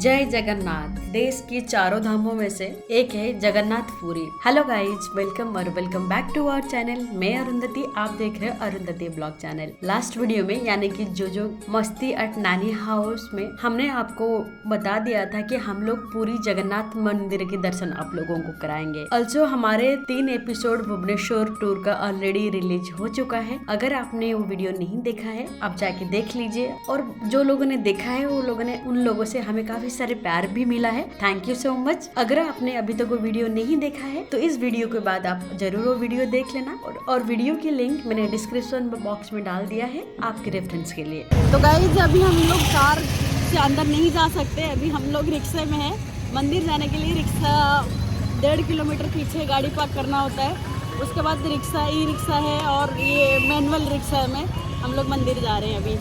जय जगन्नाथ। देश की चारों धामों में से एक है जगन्नाथपुरी। हेलो गाइज, वेलकम और welcome back to our channel. मैं अरुंधति, आप देख रहे हो Arundhati blog channel. Last video में यानी कि जो मस्ती एट नानी हाउस में हमने आपको बता दिया था कि हम लोग पूरी जगन्नाथ मंदिर के दर्शन आप लोगों को कराएंगे। ऑल्सो हमारे 3 एपिसोड भुवनेश्वर टूर का ऑलरेडी रिलीज हो चुका है। अगर आपने वो वीडियो नहीं देखा है आप जाके देख लीजिए, और जो लोगों ने देखा है वो लोगों ने उन लोगों से हमें काफी सारे प्यार भी मिला है। Thank you so much. अगर आपने अभी तक वो वीडियो नहीं देखा है तो इस वीडियो के बाद आप जरूर वो वीडियो देख लेना, और वीडियो की लिंक मैंने डिस्क्रिप्शन बॉक्स में डाल दिया है आपके रेफरेंस के लिए। तो गाइस अभी हम लोग कार से अंदर नहीं जा सकते, अभी हम लोग रिक्शे में हैं। मंदिर जाने के लिए रिक्शा 1.5 किलोमीटर पीछे गाड़ी पार्क करना होता है, उसके बाद रिक्शा ई रिक्शा है और ये मैनुअल रिक्शा में हम लोग मंदिर जा रहे हैं अभी।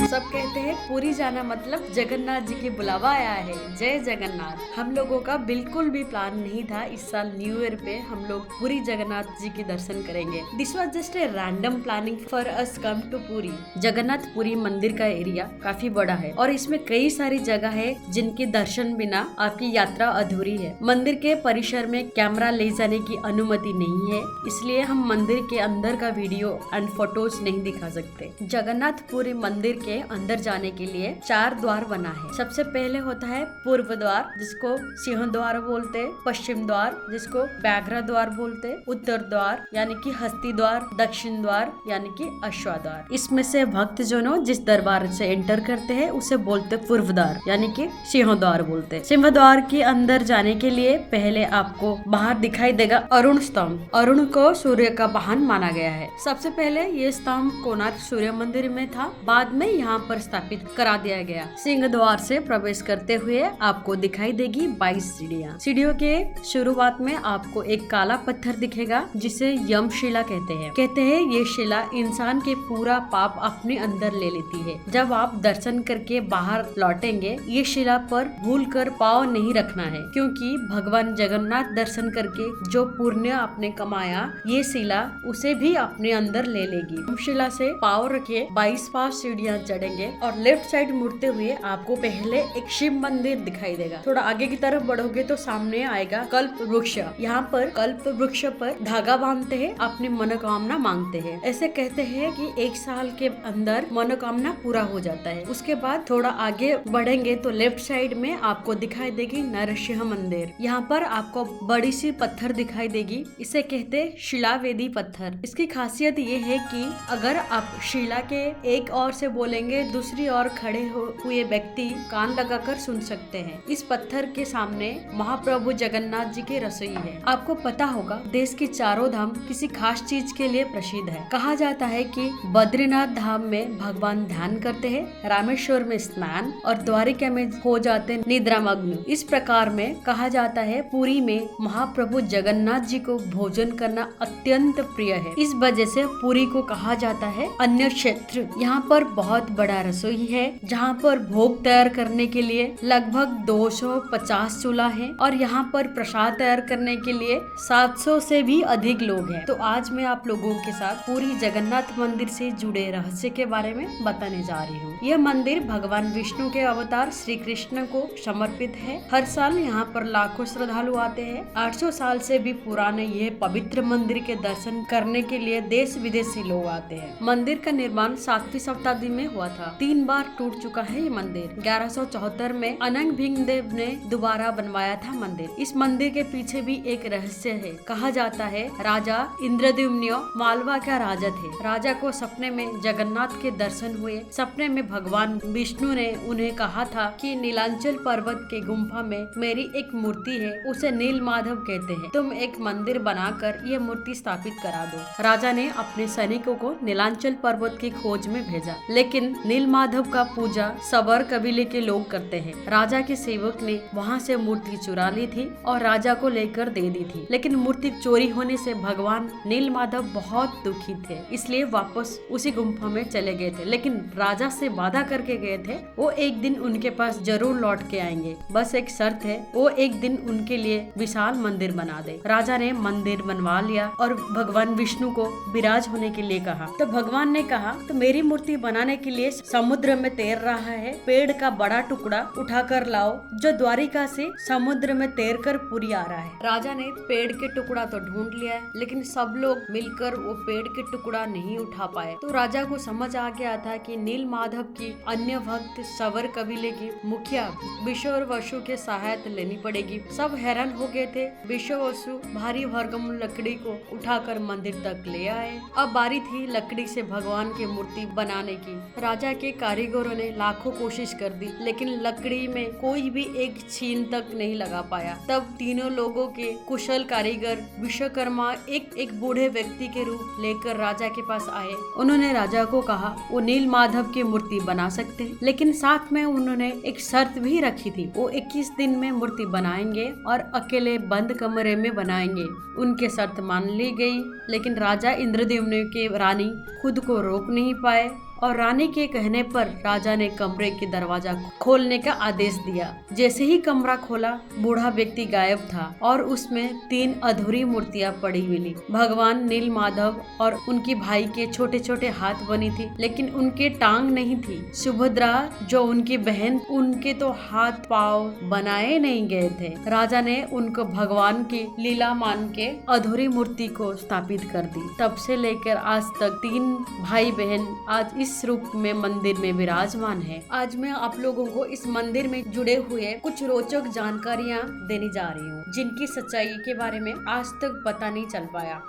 सब कहते हैं पूरी जाना मतलब जगन्नाथ जी की बुलावा आया है। जय जगन्नाथ। हम लोगों का बिल्कुल भी प्लान नहीं था इस साल न्यू ईयर पे हम लोग पूरी जगन्नाथ जी के दर्शन करेंगे। This was just a random planning for us come to Puri. Jagannath Puri मंदिर का एरिया काफी बड़ा है और इसमें कई सारी जगह है जिनके दर्शन बिना आपकी यात्रा अधूरी है। मंदिर के परिसर में कैमरा ले जाने की अनुमति नहीं है, इसलिए हम मंदिर के अंदर का वीडियो एंड फोटोज नहीं दिखा सकते। जगन्नाथ पुरी मंदिर के अंदर जाने के लिए 4 द्वार बना है। सबसे पहले होता है पूर्व द्वार, जिसको सिंह द्वार बोलते, पश्चिम द्वार जिसको व्याघ्र द्वार बोलते, उत्तर द्वार यानी कि हस्ती द्वार, दक्षिण द्वार यानी कि अश्वा द्वार। इसमें से भक्त जनों जिस दरबार से एंटर करते हैं उसे बोलते पूर्व द्वार यानी कि सिंह द्वार बोलते। सिंह द्वार के अंदर जाने के लिए पहले आपको बाहर दिखाई देगा अरुण स्तंभ। अरुण को सूर्य का वाहन माना गया है। सबसे पहले ये स्तंभ कोणार्क सूर्य मंदिर में था, बाद में यहाँ पर स्थापित करा दिया गया। सिंह द्वार से प्रवेश करते हुए आपको दिखाई देगी 22 सीढ़ियाँ। सीढ़ियों के शुरुआत में आपको एक काला पत्थर दिखेगा जिसे यमशिला कहते हैं ये शिला इंसान के पूरा पाप अपने अंदर ले लेती है। जब आप दर्शन करके बाहर लौटेंगे ये शिला पर भूलकर पाँव नहीं रखना है, क्योंकि भगवान जगन्नाथ दर्शन करके जो पुण्य आपने कमाया ये शिला उसे भी अपने अंदर ले लेगी। शिला से पाँव रखे 22 सीढ़ियाँ चढ़ेंगे और लेफ्ट साइड मुड़ते हुए आपको पहले एक शिव मंदिर दिखाई देगा। थोड़ा आगे की तरफ बढ़ोगे तो सामने आएगा कल्प वृक्ष। यहाँ पर कल्प वृक्ष पर धागा बांधते हैं, अपनी मनोकामना मांगते हैं। ऐसे कहते हैं कि 1 साल के अंदर मनोकामना पूरा हो जाता है। उसके बाद थोड़ा आगे बढ़ेंगे तो लेफ्ट साइड में आपको दिखाई देगी नरसिंह मंदिर। यहाँ पर आपको बड़ी सी पत्थर दिखाई देगी, इसे कहते हैं शिलावेदी पत्थर। इसकी खासियत ये है कि अगर आप शिला के एक ओर से बोलेंगे दूसरी ओर खड़े हुए व्यक्ति कान लगाकर सुन सकते हैं। इस पत्थर के सामने महाप्रभु जगन्नाथ जी की रसोई है। आपको पता होगा देश की चारों धाम किसी खास चीज के लिए प्रसिद्ध है। कहा जाता है कि बद्रीनाथ धाम में भगवान ध्यान करते हैं, रामेश्वर में स्नान और द्वारिका में हो जाते निद्रामग्न। इस प्रकार में कहा जाता है पुरी में महाप्रभु जगन्नाथ जी को भोजन करना अत्यंत प्रिय है। इस वजह से पुरी को कहा जाता है अन्य क्षेत्र। यहाँ पर बहुत बड़ा रसोई है जहाँ पर भोग तैयार करने के लिए लगभग 250 चूल्हा है और यहाँ पर प्रसाद तैयार करने के लिए 700 से भी अधिक लोग हैं। तो आज मैं आप लोगों के साथ पूरी जगन्नाथ मंदिर से जुड़े रहस्य के बारे में बताने जा रही हूँ। यह मंदिर भगवान विष्णु के अवतार श्री कृष्ण को समर्पित है। हर साल यहाँ पर लाखों श्रद्धालु आते हैं। 800 साल से भी पुराने यह पवित्र मंदिर के दर्शन करने के लिए देश विदेश से लोग आते हैं। मंदिर का निर्माण 7वीं शताब्दी में हुआ था। 3 बार टूट चुका है ये मंदिर। 1174 में अनंग भीमदेव ने दोबारा बनवाया था मंदिर। इस मंदिर के पीछे भी एक रहस्य है। कहा जाता है राजा इंद्रद्युम्न मालवा का राजा थे। राजा को सपने में जगन्नाथ के दर्शन हुए। सपने में भगवान विष्णु ने उन्हें कहा था कि नीलांचल पर्वत के गुम्फा में मेरी एक मूर्ति है, उसे नील माधव कहते हैं। तुम एक मंदिर बनाकर ये मूर्ति स्थापित करा दो। राजा ने अपने सैनिकों को नीलांचल पर्वत की खोज में भेजा, लेकिन नील माधव का पूजा सबर कबीले के लोग करते हैं। राजा के सेवक ने वहाँ से मूर्ति चुरा ली थी और राजा को लेकर दे दी थी, लेकिन मूर्ति चोरी होने से भगवान नीलमाधव बहुत दुखी थे, इसलिए वापस उसी गुम्फा में चले गए थे। लेकिन राजा से वादा करके गए थे वो एक दिन उनके पास जरूर लौट के आएंगे, बस एक शर्त है, वो एक दिन उनके लिए विशाल मंदिर बना दे। राजा ने मंदिर बनवा लिया और भगवान विष्णु को विराज होने के लिए कहा। तो भगवान ने कहा तो मेरी मूर्ति बनाने के लिए समुद्र में तैर रहा है पेड़ का बड़ा टुकड़ा उठा कर लाओ जो द्वारिका से समुद्र में तैर कर पुरी आ रहा है। राजा ने पेड़ के टुकड़ा तो ढूंढ लिया है, लेकिन सब लोग मिलकर वो पेड़ के टुकड़ा नहीं उठा पाए। तो राजा को समझ आ गया था कि नीलमाधव की अन्य भक्त सवर कबीले की मुखिया विश्ववसु के सहायता लेनी पड़ेगी। सब हैरान हो गए थे। विश्ववसु भारी भरकम लकड़ी को उठाकर मंदिर तक ले आए। अब बारी थी लकड़ी से भगवान की मूर्ति बनाने की। राजा के कारीगरों ने लाखों कोशिश कर दी, लेकिन लकड़ी में कोई भी एक छीन तक नहीं लगा पाया। तब तीनों लोगों के कुशल कारीगर विश्वकर्मा एक बूढ़े व्यक्ति के रूप लेकर राजा के पास आए। उन्होंने राजा को कहा वो नीलमाधव की मूर्ति बना सकते हैं, लेकिन साथ में उन्होंने एक शर्त भी रखी थी, वो 21 दिन में मूर्ति बनाएंगे और अकेले बंद कमरे में बनाएंगे। उनके शर्त मान ली गई, लेकिन राजा इंद्रद्युम्न के रानी खुद को रोक नहीं पाए और रानी के कहने पर राजा ने कमरे के दरवाजा खोलने का आदेश दिया। जैसे ही कमरा खोला बूढ़ा व्यक्ति गायब था और उसमें 3 अधूरी मूर्तियां पड़ी मिली। भगवान नीलमाधव और उनकी भाई के छोटे छोटे हाथ बनी थी, लेकिन उनके टांग नहीं थी। सुभद्रा जो उनकी बहन, उनके तो हाथ पाँव बनाए नहीं गए थे। राजा ने उनको भगवान की लीला मान के अधूरी मूर्ति को स्थापित कर दी। तब से लेकर आज तक 3 भाई बहन आज इस रूप में मंदिर में विराजमान है। आज मैं आप लोगों को इस मंदिर में जुड़े हुए कुछ रोचक जानकारियाँ देने जा रही हूँ, जिनकी सच्चाई के बारे में आज तक पता नहीं चल पाया।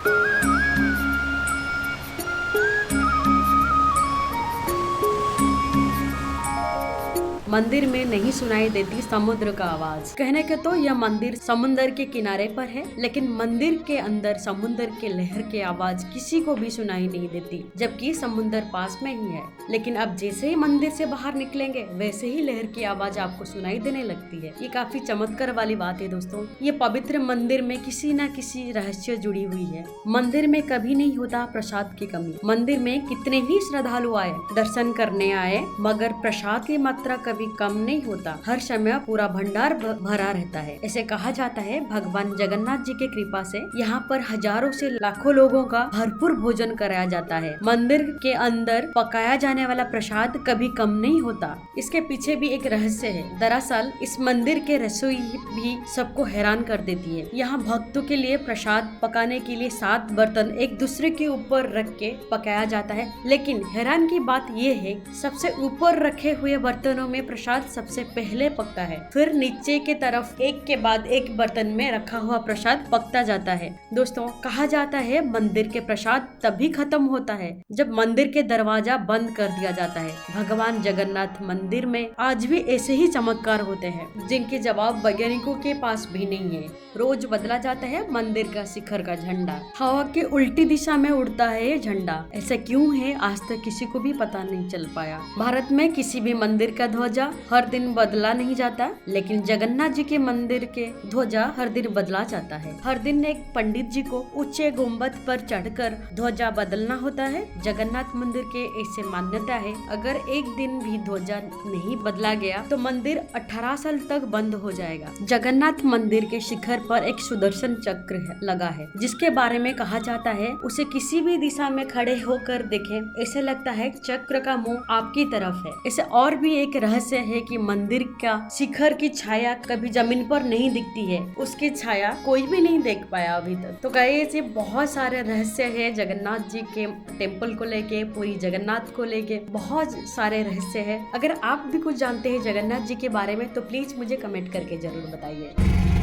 मंदिर में नहीं सुनाई देती समुद्र का आवाज। कहने के तो यह मंदिर समुद्र के किनारे पर है, लेकिन मंदिर के अंदर समुद्र के लहर की आवाज किसी को भी सुनाई नहीं देती, जबकि समुद्र पास में ही है। लेकिन अब जैसे ही मंदिर से बाहर निकलेंगे वैसे ही लहर की आवाज आपको सुनाई देने लगती है। ये काफी चमत्कार वाली बात है दोस्तों। ये पवित्र मंदिर में किसी न किसी रहस्य जुड़ी हुई है। मंदिर में कभी नहीं होता प्रसाद की कमी। मंदिर में कितने भी श्रद्धालु आए, दर्शन करने आए, मगर प्रसाद की मात्रा कभी कम नहीं होता। हर समय पूरा भंडार भरा रहता है। ऐसे कहा जाता है भगवान जगन्नाथ जी के कृपा से यहाँ पर हजारों से लाखों लोगों का भरपूर भोजन कराया जाता है। मंदिर के अंदर पकाया जाने वाला प्रसाद कभी कम नहीं होता। इसके पीछे भी एक रहस्य है। दरअसल इस मंदिर के रसोई भी सबको हैरान कर देती है। यहाँ भक्तों के लिए प्रसाद पकाने के लिए 7 बर्तन एक दूसरे के ऊपर रख के पकाया जाता है, लेकिन हैरान की बात ये है सबसे ऊपर रखे हुए बर्तनों में प्रसाद सबसे पहले पकता है, फिर नीचे के तरफ एक के बाद एक बर्तन में रखा हुआ प्रसाद पकता जाता है। दोस्तों कहा जाता है मंदिर के प्रसाद तभी खत्म होता है जब मंदिर के दरवाजा बंद कर दिया जाता है। भगवान जगन्नाथ मंदिर में आज भी ऐसे ही चमत्कार होते हैं, जिनके जवाब वैज्ञानिकों के पास भी नहीं है। रोज बदला जाता है मंदिर का शिखर का झंडा, हवा के उल्टी दिशा में उड़ता है ये झंडा। ऐसा क्यों है आज तक किसी को भी पता नहीं चल पाया। भारत में किसी भी मंदिर का ध्वजा हर दिन बदला नहीं जाता, लेकिन जगन्नाथ जी के मंदिर के ध्वजा हर दिन बदला जाता है। हर दिन एक पंडित जी को ऊंचे गुम्बद पर चढ़कर ध्वजा बदलना होता है। जगन्नाथ मंदिर के ऐसे मान्यता है, अगर एक दिन भी ध्वजा नहीं बदला गया तो मंदिर 18 साल तक बंद हो जाएगा। जगन्नाथ मंदिर के शिखर पर एक सुदर्शन चक्र लगा है, जिसके बारे में कहा जाता है उसे किसी भी दिशा में खड़े होकर देखें, ऐसे लगता है चक्र का मुंह आपकी तरफ है। ऐसे और भी एक रहस्य है कि मंदिर का शिखर की छाया कभी जमीन पर नहीं दिखती है, उसकी छाया कोई भी नहीं देख पाया अभी तक। तो गाइस ये बहुत सारे रहस्य है जगन्नाथ जी के टेम्पल को लेके, पूरी जगन्नाथ को लेके बहुत सारे रहस्य है। अगर आप भी कुछ जानते हैं जगन्नाथ जी के बारे में तो प्लीज मुझे कमेंट करके जरूर बताइए।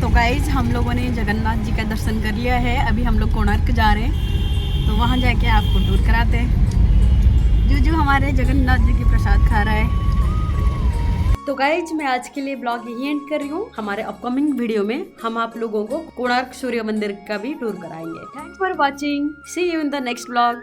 तो गाइज हम लोगों ने जगन्नाथ जी का दर्शन कर लिया है। अभी हम लोग कोणार्क जा रहे हैं, तो वहाँ जाके आपको टूर कराते हैं। जो हमारे जगन्नाथ जी की प्रसाद खा रहा है। तो गाइज मैं आज के लिए ब्लॉग यही एंड कर रही हूँ। हमारे अपकमिंग वीडियो में हम आप लोगों को कोणार्क सूर्य मंदिर का भी टूर कराएंगे। Thanks for watching, see you in the next blog.